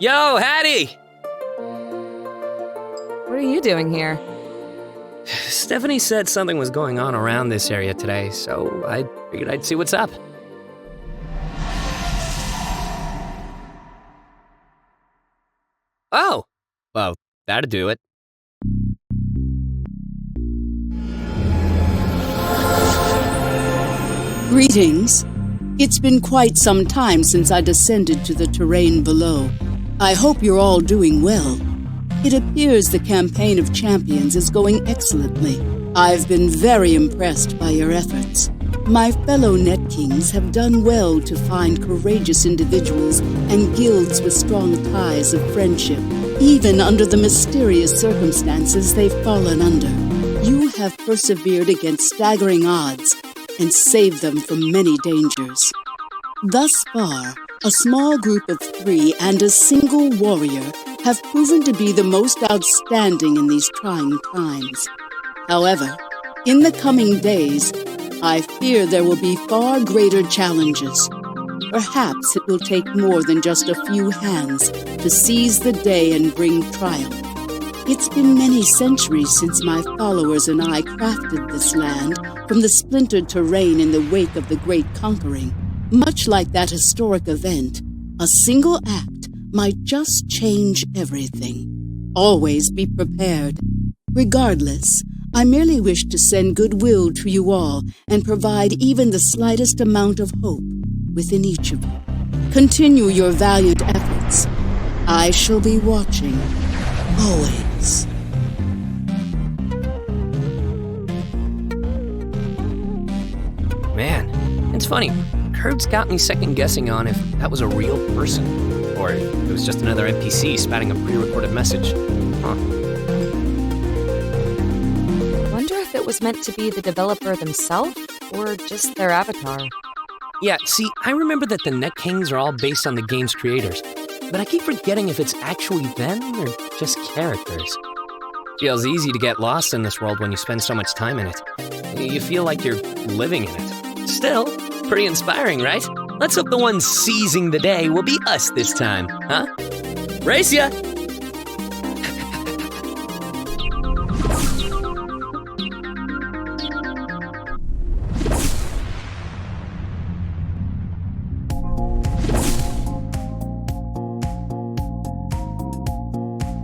Yo, Hattie! What are you doing here? Stephanie said something was going on around this area today, so I figured I'd see what's up. Oh! Well, that'd do it. Greetings. It's been quite some time since I descended to the terrain below. I hope you're all doing well. It appears the campaign of champions is going excellently. I've been very impressed by your efforts. My fellow Netkings have done well to find courageous individuals and guilds with strong ties of friendship, even under the mysterious circumstances they've fallen under. You have persevered against staggering odds and saved them from many dangers. Thus far, a small group of 3 and a single warrior have proven to be the most outstanding in these trying times. However, in the coming days, I fear there will be far greater challenges. Perhaps it will take more than just a few hands to seize the day and bring triumph. It's been many centuries since my followers and I crafted this land from the splintered terrain in the wake of the Great Conquering. Much like that historic event, a single act might just change everything. Always be prepared. Regardless, I merely wish to send goodwill to you all and provide even the slightest amount of hope within each of you. Continue your valiant efforts. I shall be watching, always. Man, it's funny. Kurt's got me second-guessing on if that was a real person, or if it was just another NPC spouting a pre-recorded message. Huh. Wonder if it was meant to be the developer themselves, or just their avatar. Yeah, see, I remember that the Netkings are all based on the game's creators, but I keep forgetting if it's actually them or just characters. Feels easy to get lost in this world when you spend so much time in it. You feel like you're living in it. Still, pretty inspiring, right? Let's hope the ones seizing the day will be us this time, huh? Race ya!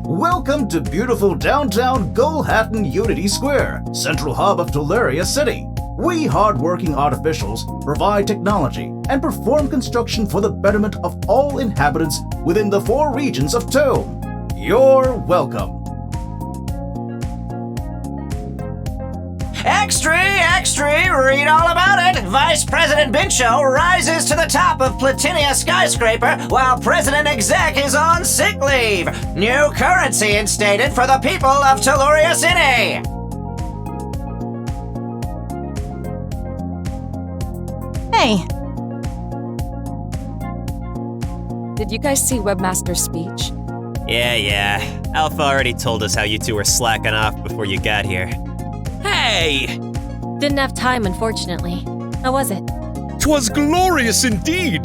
Welcome to beautiful downtown Goldhattan Unity Square, central hub of Telluria City. We hard-working artificials provide technology and perform construction for the betterment of all inhabitants within the 4 regions of TOME. You're welcome. Extra, extra, read all about it. Vice President Bincho rises to the top of Platinia skyscraper while President Exec is on sick leave. New currency instated for the people of Telluria City. Hey. Did you guys see Webmaster's speech? Yeah. Alpha already told us how you two were slacking off before you got here. Hey! Didn't have time, unfortunately. How was it? 'Twas glorious indeed!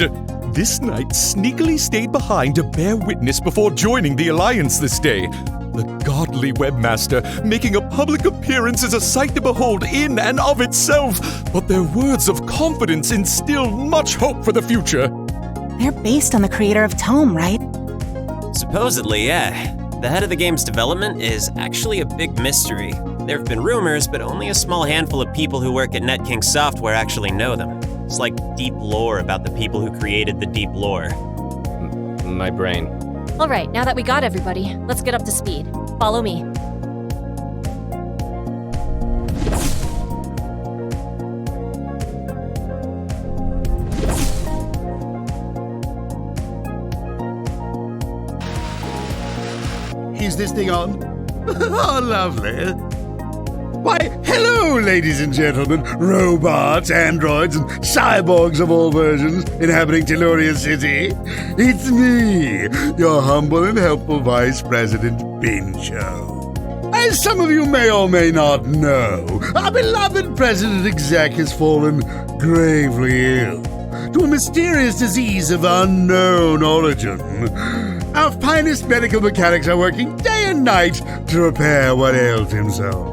This knight sneakily stayed behind to bear witness before joining the Alliance this day. The godly webmaster making a public appearance is a sight to behold in and of itself, but their words of confidence instill much hope for the future. They're based on the creator of TOME, right? Supposedly, yeah. The head of the game's development is actually a big mystery. There have been rumors, but only a small handful of people who work at Netking Software actually know them. It's like deep lore about the people who created the deep lore. My brain. All right, now that we got everybody, let's get up to speed. Follow me. Is this thing on? Oh, lovely. Why, hello, ladies and gentlemen, robots, androids, and cyborgs of all versions inhabiting Telluria City. It's me, your humble and helpful Vice President Bincho. As some of you may or may not know, our beloved President Exec has fallen gravely ill to a mysterious disease of unknown origin. Our finest medical mechanics are working day and night to repair what ails him so.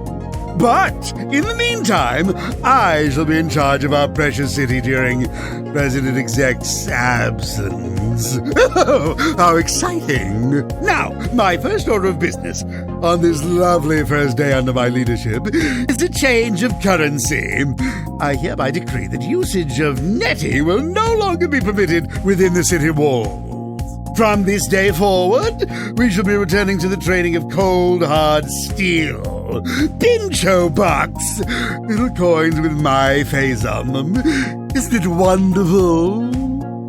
But, in the meantime, I shall be in charge of our precious city during President Exec's absence. How exciting! Now, my first order of business on this lovely first day under my leadership is a change of currency. I hereby decree that usage of netting will no longer be permitted within the city walls. From this day forward, we shall be returning to the trading of cold, hard steel. Bincho Bucks! Little coins with my face on them. Isn't it wonderful?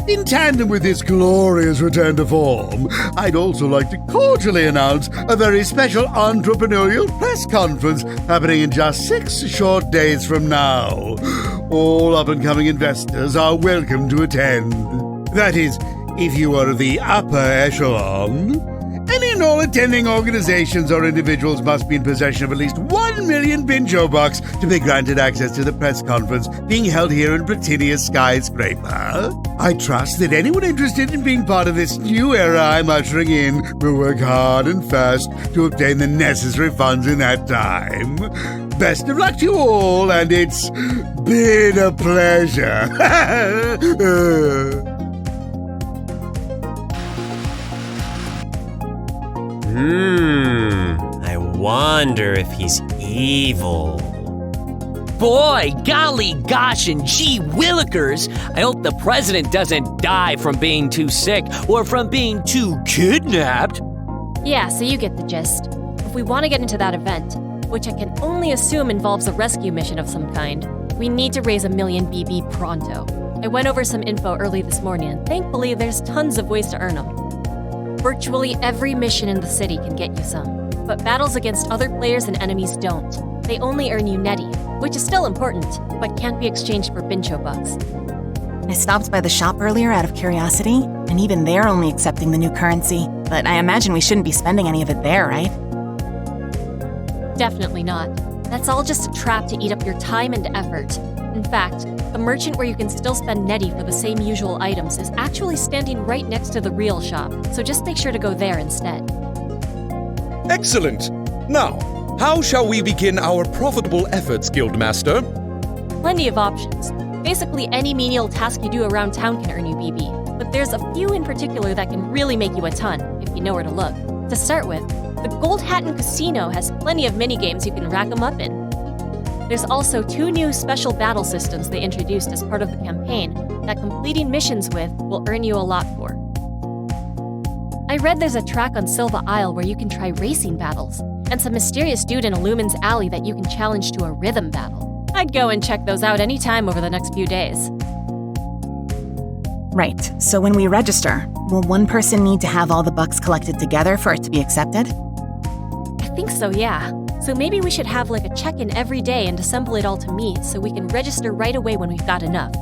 In tandem with this glorious return to form, I'd also like to cordially announce a very special entrepreneurial press conference happening in just 6 short days from now. All up-and-coming investors are welcome to attend. That is, if you are of the upper echelon. Any and all attending organizations or individuals must be in possession of at least 1 million Bincho Bucks to be granted access to the press conference being held here in Platinia's skyscraper. I trust that anyone interested in being part of this new era I'm ushering in will work hard and fast to obtain the necessary funds in that time. Best of luck to you all, and it's been a pleasure. I wonder if he's evil. Boy, golly gosh, and gee willikers, I hope the president doesn't die from being too sick or from being too kidnapped. Yeah, so you get the gist. If we want to get into that event, which I can only assume involves a rescue mission of some kind, we need to raise 1 million BB pronto. I went over some info early this morning, and thankfully there's tons of ways to earn them. Virtually every mission in the city can get you some, but battles against other players and enemies don't. They only earn you netty, which is still important, but can't be exchanged for Bincho Bucks. I stopped by the shop earlier out of curiosity, and even they're only accepting the new currency. But I imagine we shouldn't be spending any of it there, right? Definitely not. That's all just a trap to eat up your time and effort. In fact, the merchant where you can still spend netty for the same usual items is actually standing right next to the real shop, so just make sure to go there instead. Excellent! Now, how shall we begin our profitable efforts, Guildmaster? Plenty of options. Basically, any menial task you do around town can earn you BB, but there's a few in particular that can really make you a ton, if you know where to look. To start with, the Goldhattan Casino has plenty of minigames you can rack them up in. There's also 2 new special battle systems they introduced as part of the campaign that completing missions with will earn you a lot for. I read there's a track on Silva Isle where you can try racing battles, and some mysterious dude in Illumin's Alley that you can challenge to a rhythm battle. I'd go and check those out anytime over the next few days. Right, so when we register, will one person need to have all the bucks collected together for it to be accepted? I think so, yeah. So maybe we should have like a check-in every day and assemble it all to meet so we can register right away when we've got enough.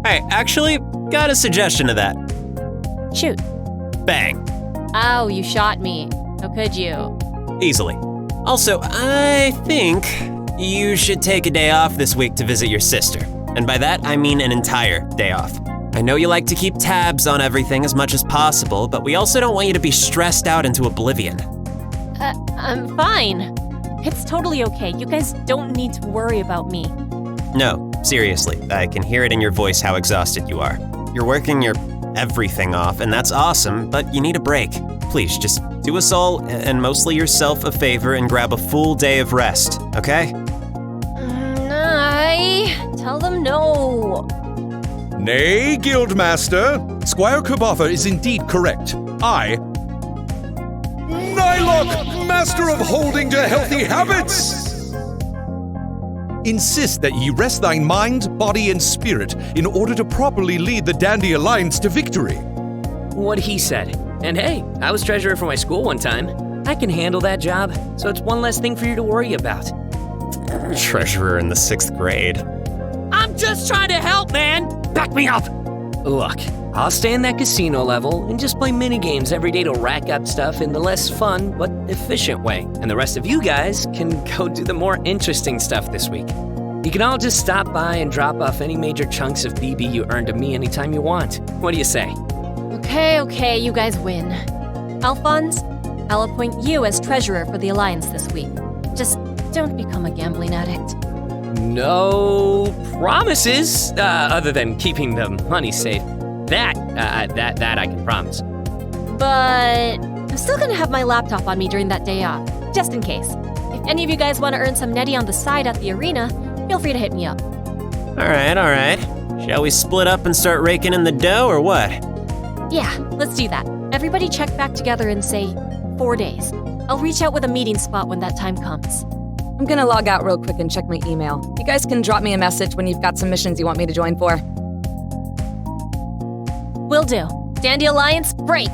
Hey, actually, got a suggestion to that. Shoot. Bang. Oh, you shot me. How could you? Easily. Also, I think you should take a day off this week to visit your sister. And by that, I mean an entire day off. I know you like to keep tabs on everything as much as possible, but we also don't want you to be stressed out into oblivion. I'm fine. It's totally okay. You guys don't need to worry about me. No, seriously, I can hear it in your voice how exhausted you are. You're working your everything off, and that's awesome, but you need a break. Please, just do us all, and mostly yourself, a favor and grab a full day of rest, okay? Tell them no. Nay, Guildmaster. Squire Kabotha is indeed correct. I, Nylok, Master of Holding to Healthy Habits, insist that ye rest thine mind, body, and spirit in order to properly lead the Dandy Alliance to victory. What he said. And hey, I was treasurer for my school one time. I can handle that job, so it's one less thing for you to worry about. Treasurer in the 6th grade. I'm just trying to help, man! Back me up! Look, I'll stay in that casino level and just play minigames every day to rack up stuff in the less fun but efficient way. And the rest of you guys can go do the more interesting stuff this week. You can all just stop by and drop off any major chunks of BB you earned to me anytime you want. What do you say? Okay, you guys win. Alphonse, I'll appoint you as treasurer for the Alliance this week. Just don't become a gambling addict. No promises, other than keeping the money safe. That I can promise. But I'm still gonna have my laptop on me during that day off, just in case. If any of you guys want to earn some netty on the side at the arena, feel free to hit me up. All right. Shall we split up and start raking in the dough, or what? Yeah, let's do that. Everybody check back together in, say, 4 days. I'll reach out with a meeting spot when that time comes. I'm gonna log out real quick and check my email. You guys can drop me a message when you've got some missions you want me to join for. Will do. Dandy Alliance, break!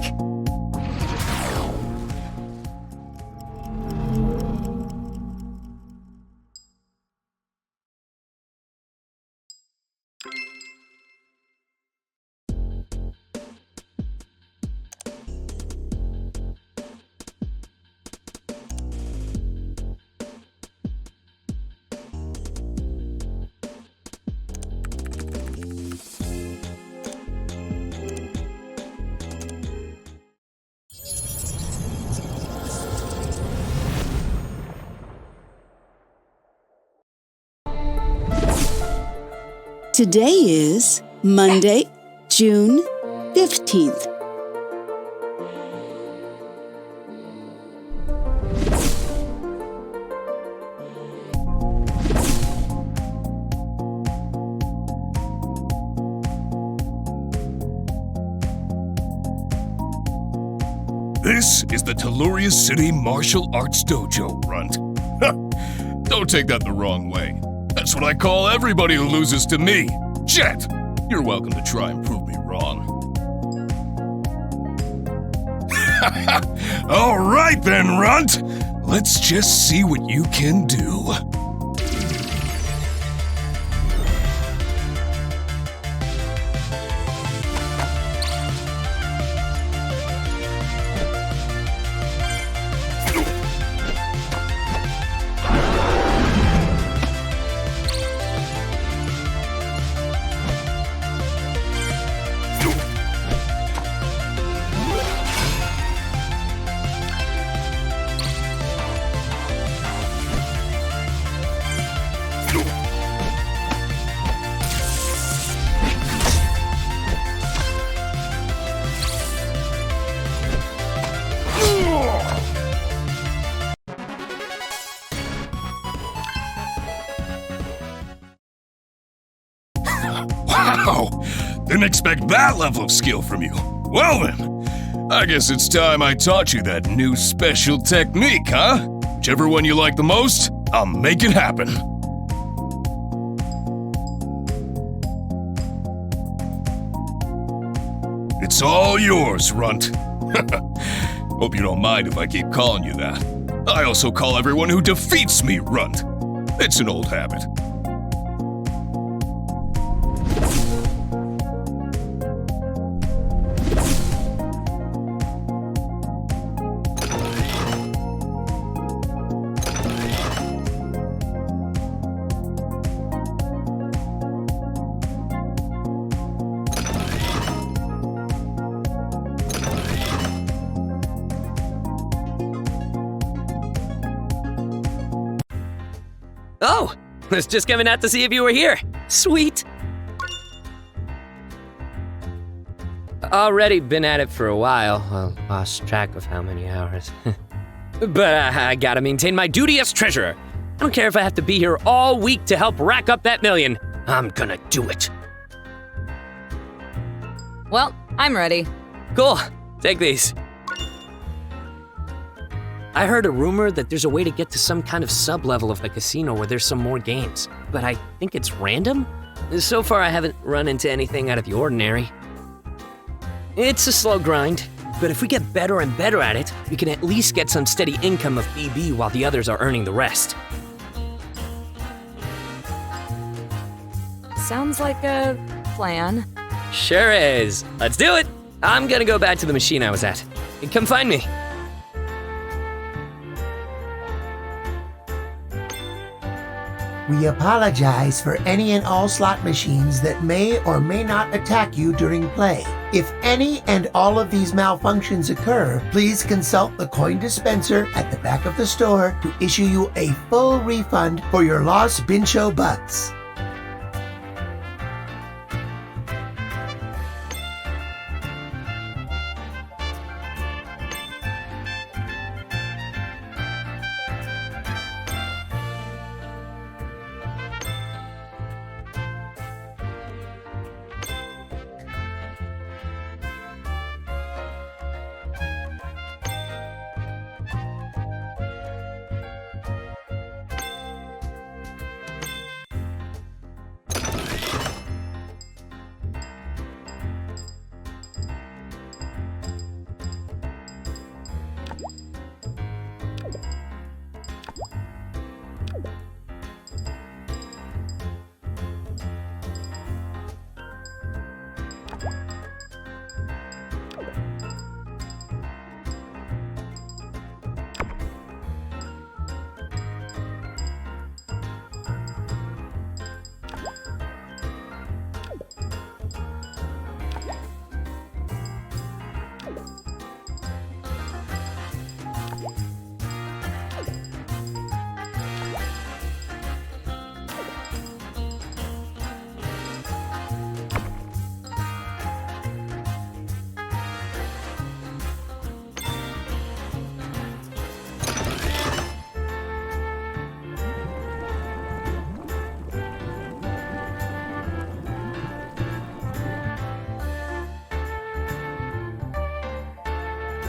Today is Monday, June 15th. This is the Telluria City Martial Arts Dojo, Runt. Don't take that the wrong way. That's what I call everybody who loses to me. Jet, you're welcome to try and prove me wrong. All right then, Runt. Let's just see what you can do. Wow! Didn't expect that level of skill from you. Well then, I guess it's time I taught you that new special technique, huh? Whichever one you like the most, I'll make it happen. It's all yours, Runt. Hope you don't mind if I keep calling you that. I also call everyone who defeats me Runt. It's an old habit. Oh, was just coming out to see if you were here. Sweet. Already been at it for a while. Well, lost track of how many hours. But I gotta maintain my duty as treasurer. I don't care if I have to be here all week to help rack up that million. I'm gonna do it. Well, I'm ready. Cool. Take these. I heard a rumor that there's a way to get to some kind of sub-level of the casino where there's some more games, but I think it's random? So far I haven't run into anything out of the ordinary. It's a slow grind, but if we get better and better at it, we can at least get some steady income of BB while the others are earning the rest. Sounds like a plan. Sure is. Let's do it! I'm gonna go back to the machine I was at. Come find me. We apologize for any and all slot machines that may or may not attack you during play. If any and all of these malfunctions occur, please consult the coin dispenser at the back of the store to issue you a full refund for your lost Bincho Bucks.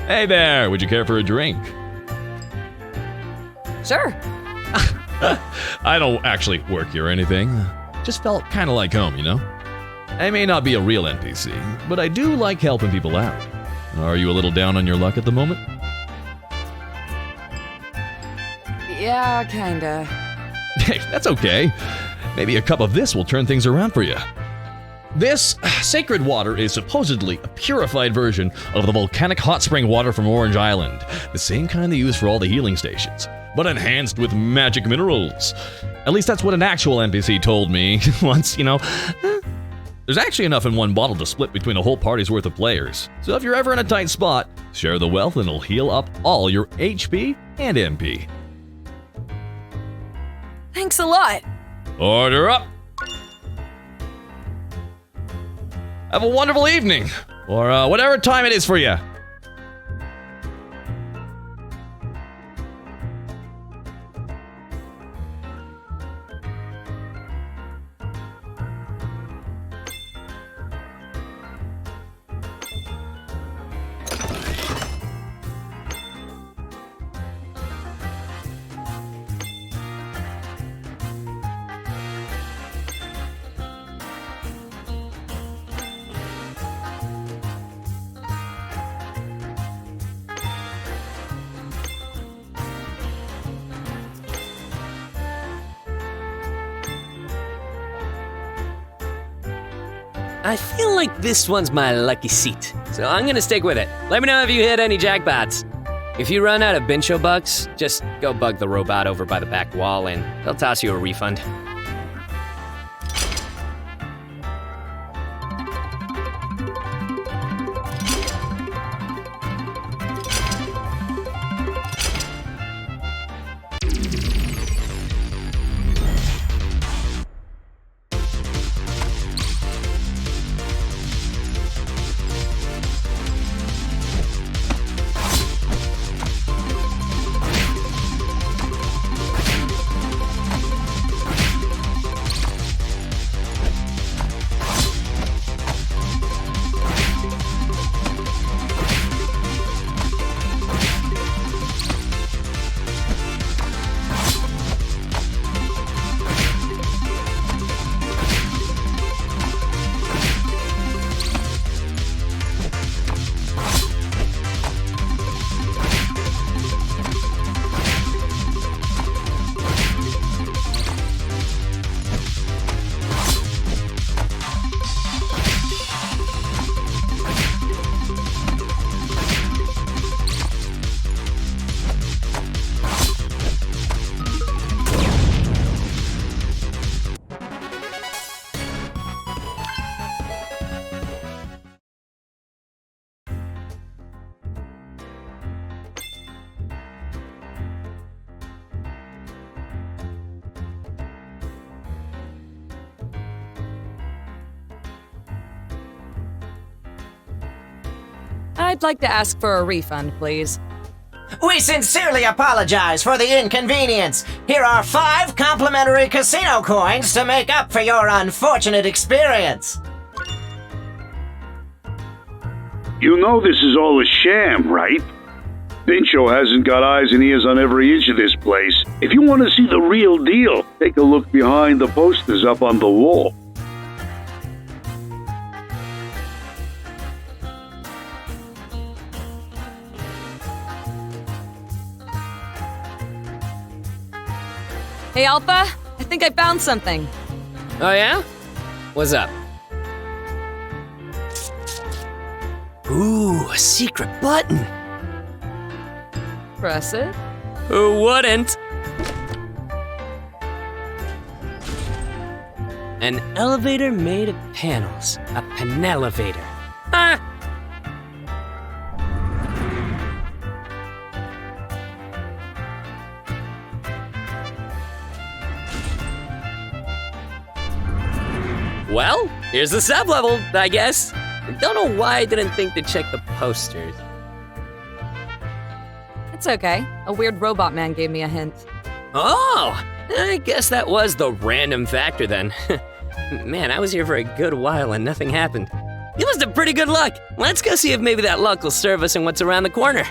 Hey there, would you care for a drink? Sure. I don't actually work here or anything. Just felt kind of like home, you know? I may not be a real NPC, but I do like helping people out. Are you a little down on your luck at the moment? Yeah, kinda. Hey, that's okay. Maybe a cup of this will turn things around for you. This sacred water is supposedly a purified version of the volcanic hot spring water from Orange Island, the same kind they use for all the healing stations, but enhanced with magic minerals. At least that's what an actual NPC told me once, you know. There's actually enough in one bottle to split between a whole party's worth of players, so if you're ever in a tight spot, share the wealth and it'll heal up all your HP and MP. Thanks a lot. Order up! Have a wonderful evening, or whatever time it is for you. I feel like this one's my lucky seat, so I'm gonna stick with it. Let me know if you hit any jackpots. If you run out of Bincho Bucks, just go bug the robot over by the back wall and they'll toss you a refund. I'd like to ask for a refund, please. We sincerely apologize for the inconvenience. Here are 5 complimentary casino coins to make up for your unfortunate experience. You know this is all a sham, right? Bincho hasn't got eyes and ears on every inch of this place. If you want to see the real deal, take a look behind the posters up on the wall. Hey, Alpha, I think I found something. Oh yeah? What's up? Ooh, a secret button. Press it. Who wouldn't? An elevator made of panels. A panelevator. Ah! Well, here's the sub-level, I guess. Don't know why I didn't think to check the posters. It's okay. A weird robot man gave me a hint. Oh! I guess that was the random factor then. Man, I was here for a good while and nothing happened. You must have pretty good luck. Let's go see if maybe that luck will serve us in what's around the corner.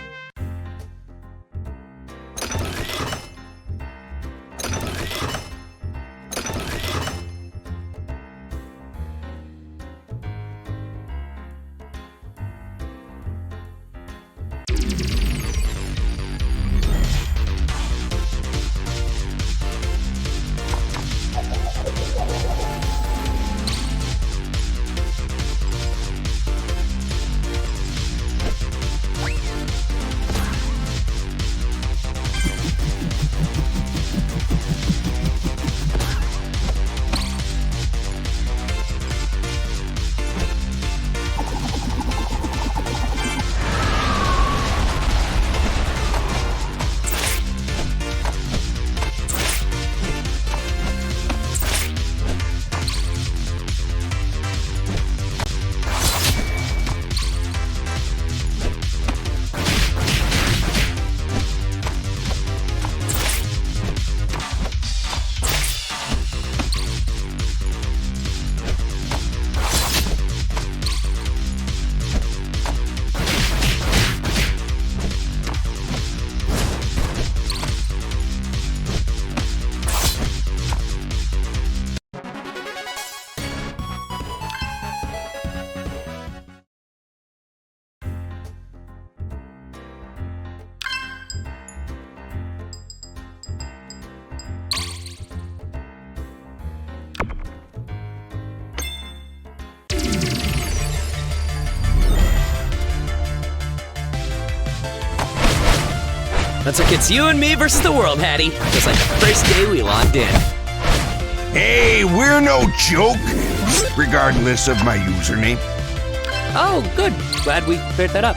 Looks like it's you and me versus the world, Hattie. Just like the first day we logged in. Hey, we're no joke, regardless of my username. Oh, good. Glad we cleared that up.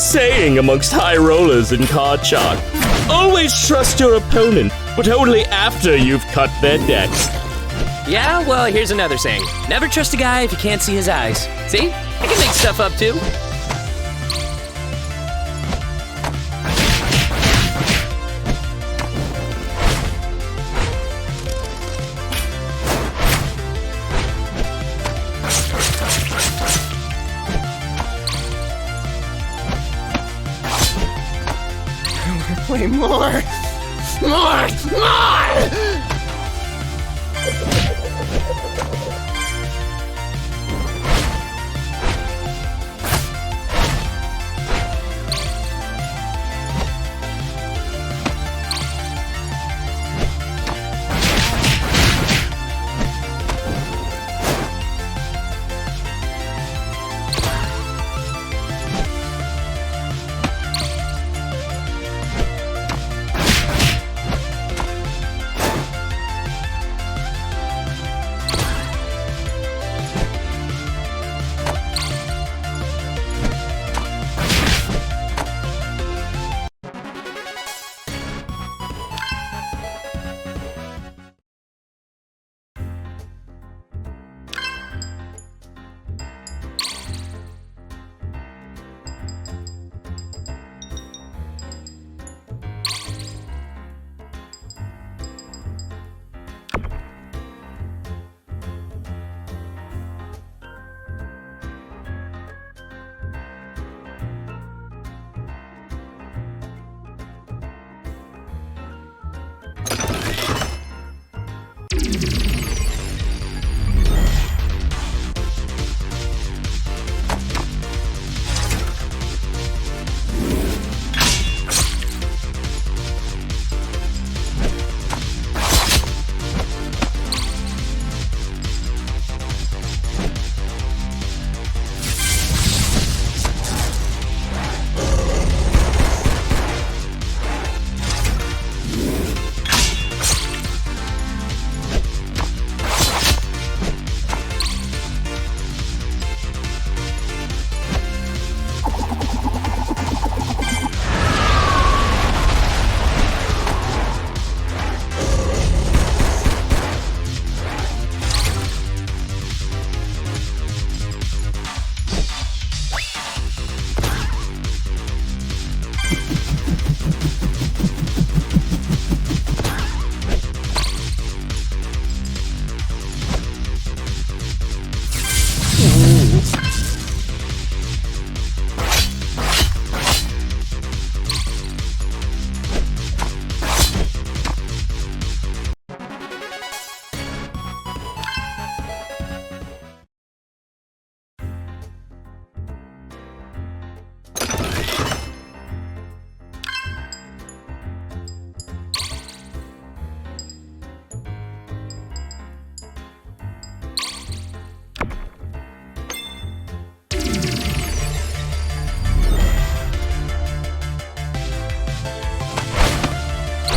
saying amongst high rollers in card chalk. Always trust your opponent, but only after you've cut their decks. Yeah, well, here's another saying. Never trust a guy if you can't see his eyes. See? I can make stuff up too. Play more! More!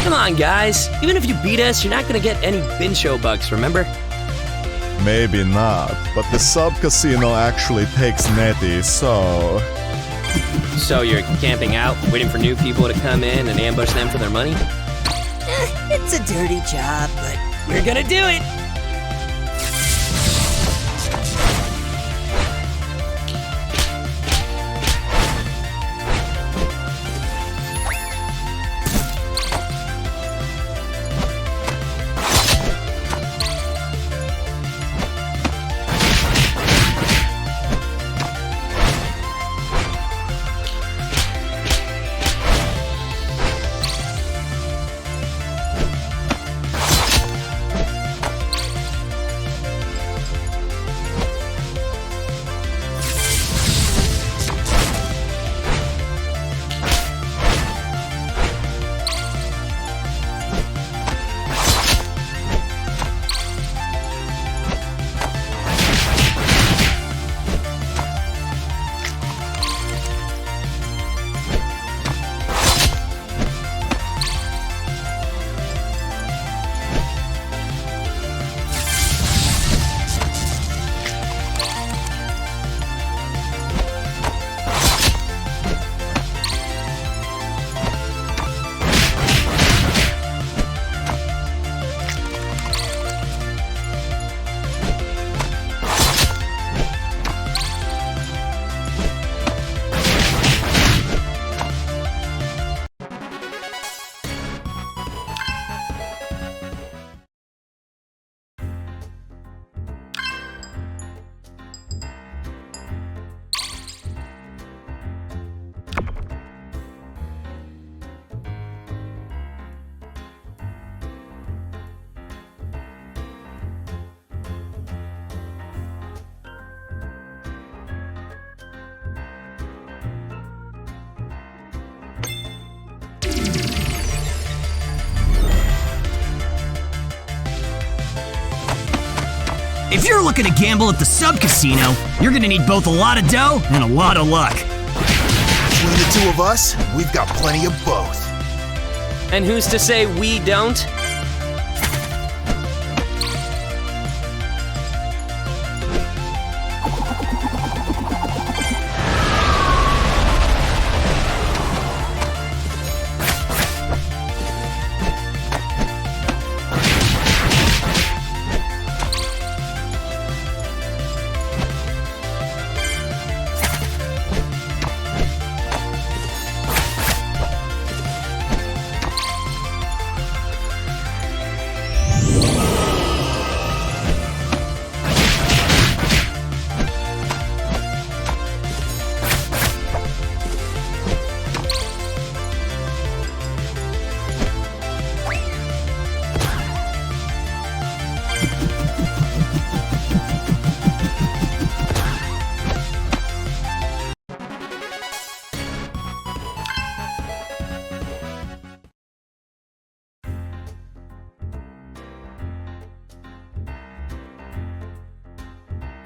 Come on, guys. Even if you beat us, you're not gonna get any Bincho Bucks, remember? Maybe not, but the sub-casino actually takes Netty, so... So you're camping out, waiting for new people to come in and ambush them for their money? It's a dirty job, but we're gonna do it! If you're looking to gamble at the sub-casino, you're gonna need both a lot of dough and a lot of luck. Between the two of us, we've got plenty of both. And who's to say we don't?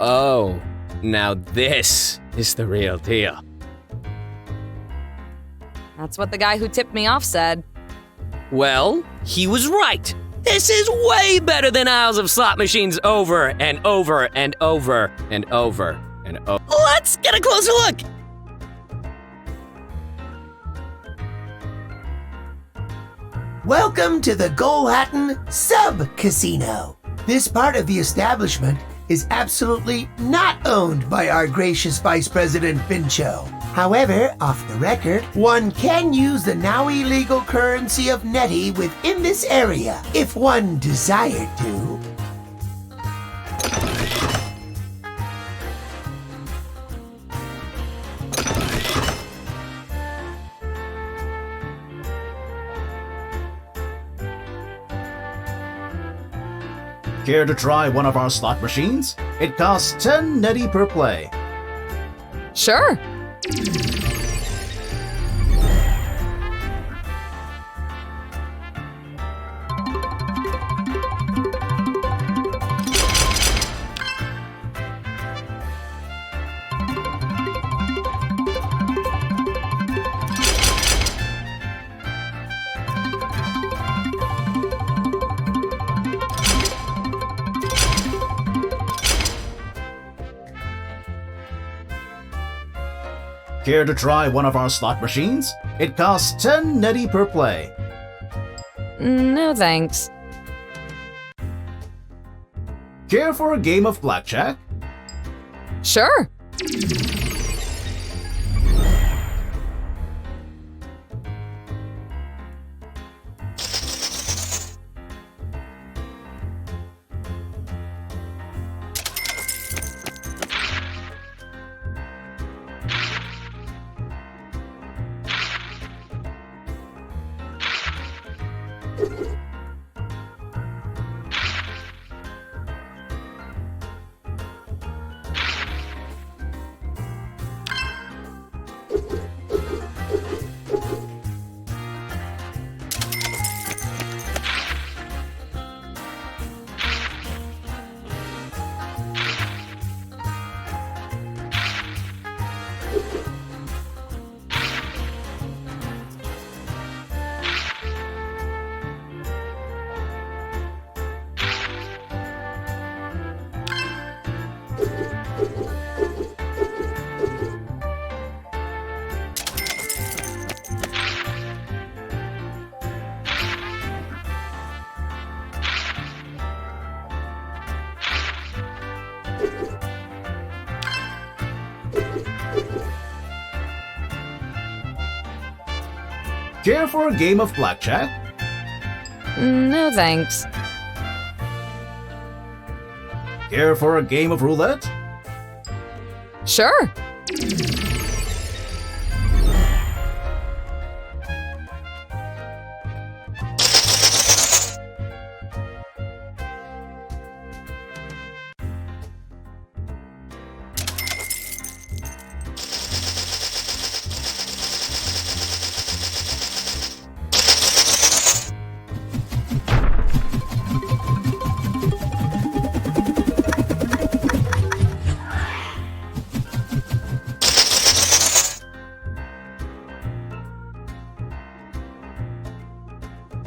Oh, now this is the real deal. That's what the guy who tipped me off said. Well, he was right. This is way better than aisles of slot machines over and over and over and over and over. Let's get a closer look. Welcome to the Goldhattan Sub-Casino. This part of the establishment is absolutely not owned by our gracious Vice President Bincho. However, off the record, one can use the now illegal currency of Netty within this area, if one desired to. Care to try one of our slot machines? It costs 10 Netty per play. Sure. Care to try one of our slot machines? It costs 10 Netty per play. No thanks. Care for a game of blackjack? Sure. Care for a game of blackjack? No thanks. Care for a game of roulette? Sure.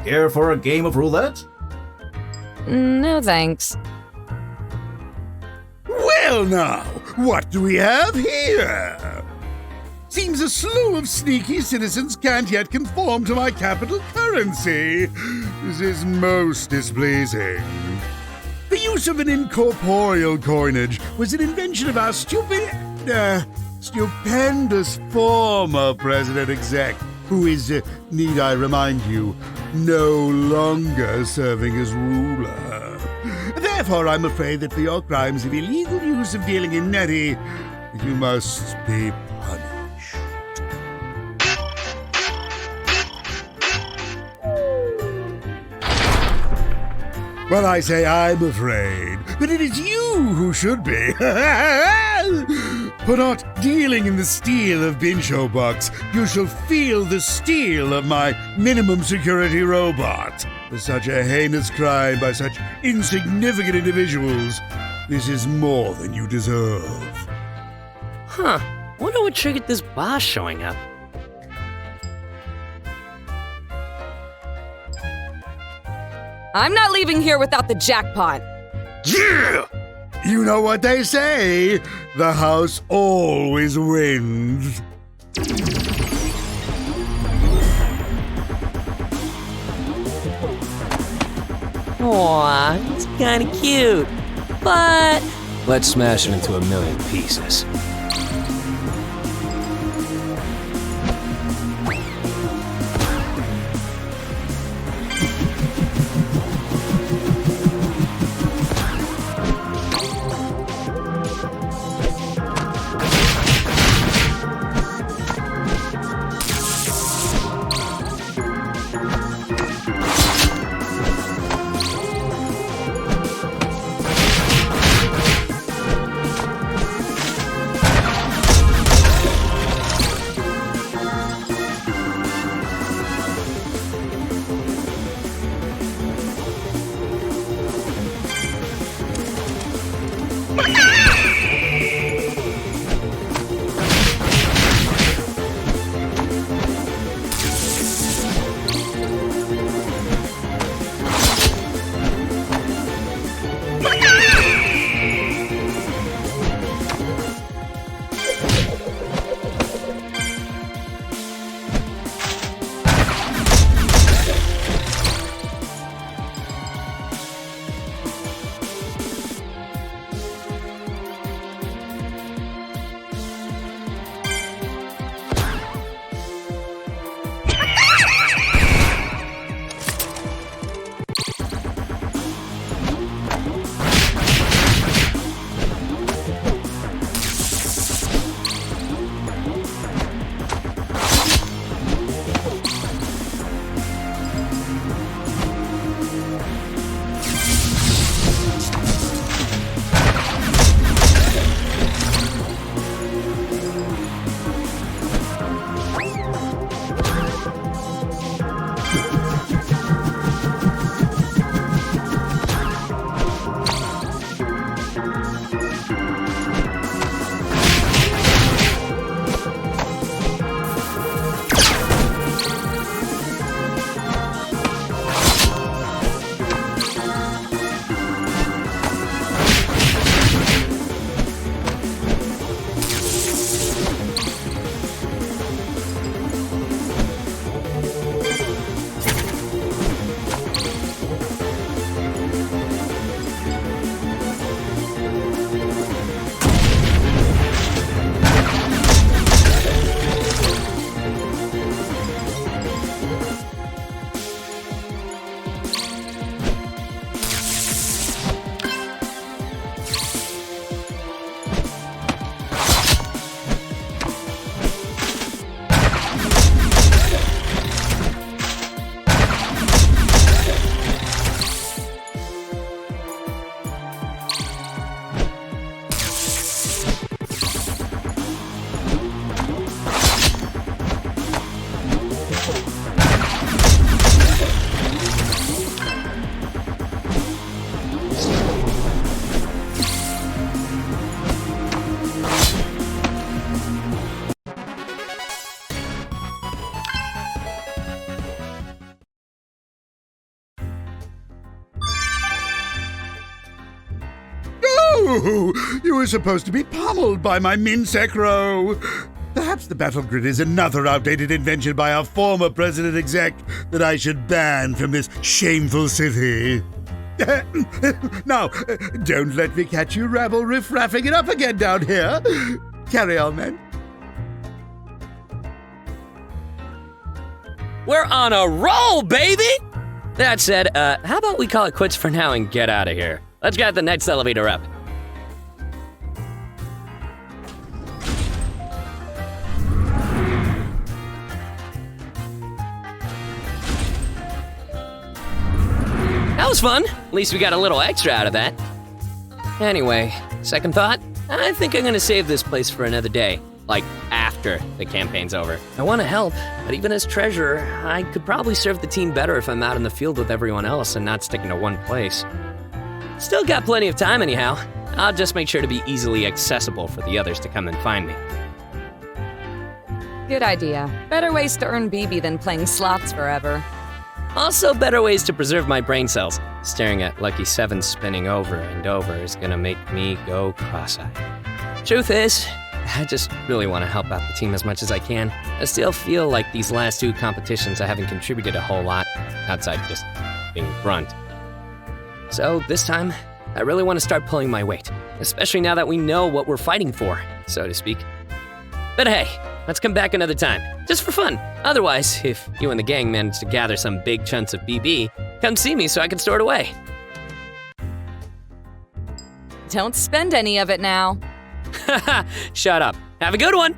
Care for a game of roulette? No thanks. Well now, what do we have here? Seems a slew of sneaky citizens can't yet conform to my capital currency. This is most displeasing. The use of an incorporeal coinage was an invention of our stupendous former President Exec, who is, need I remind you, no longer serving as ruler. Therefore, I'm afraid that for your crimes of illegal use of dealing in neti, you must be punished. Well, I say I'm afraid, but it is you who should be. For not dealing in the steel of Bincho Bucks, you shall feel the steel of my minimum security robot. For such a heinous crime by such insignificant individuals, this is more than you deserve. Huh. Wonder what triggered this boss showing up. I'm not leaving here without the jackpot. Yeah! You know what they say, the house always wins. Aw, it's kinda cute. But let's smash it into a million pieces. Ooh, you were supposed to be pummeled by my Minsec row. Perhaps the battle grid is another outdated invention by our former president exec that I should ban from this shameful city. Now, don't let me catch you rabble riff-raffing it up again down here. Carry on, men. We're on a roll, baby! That said, how about we call it quits for now and get out of here? Let's get the next elevator up. That was fun. At least we got a little extra out of that. Anyway, second thought, I think I'm gonna save this place for another day. Like, after the campaign's over. I want to help, but even as treasurer, I could probably serve the team better if I'm out in the field with everyone else and not sticking to one place. Still got plenty of time anyhow. I'll just make sure to be easily accessible for the others to come and find me. Good idea. Better ways to earn BB than playing slots forever. Also, better ways to preserve my brain cells. Staring at Lucky 7 spinning over and over is gonna make me go cross-eyed. Truth is, I just really want to help out the team as much as I can. I still feel like these last two competitions I haven't contributed a whole lot, outside just being grunt. So this time, I really want to start pulling my weight, especially now that we know what we're fighting for, so to speak. But hey, let's come back another time, just for fun. Otherwise, if you and the gang manage to gather some big chunks of BB, come see me so I can store it away. Don't spend any of it now. Shut up. Have a good one!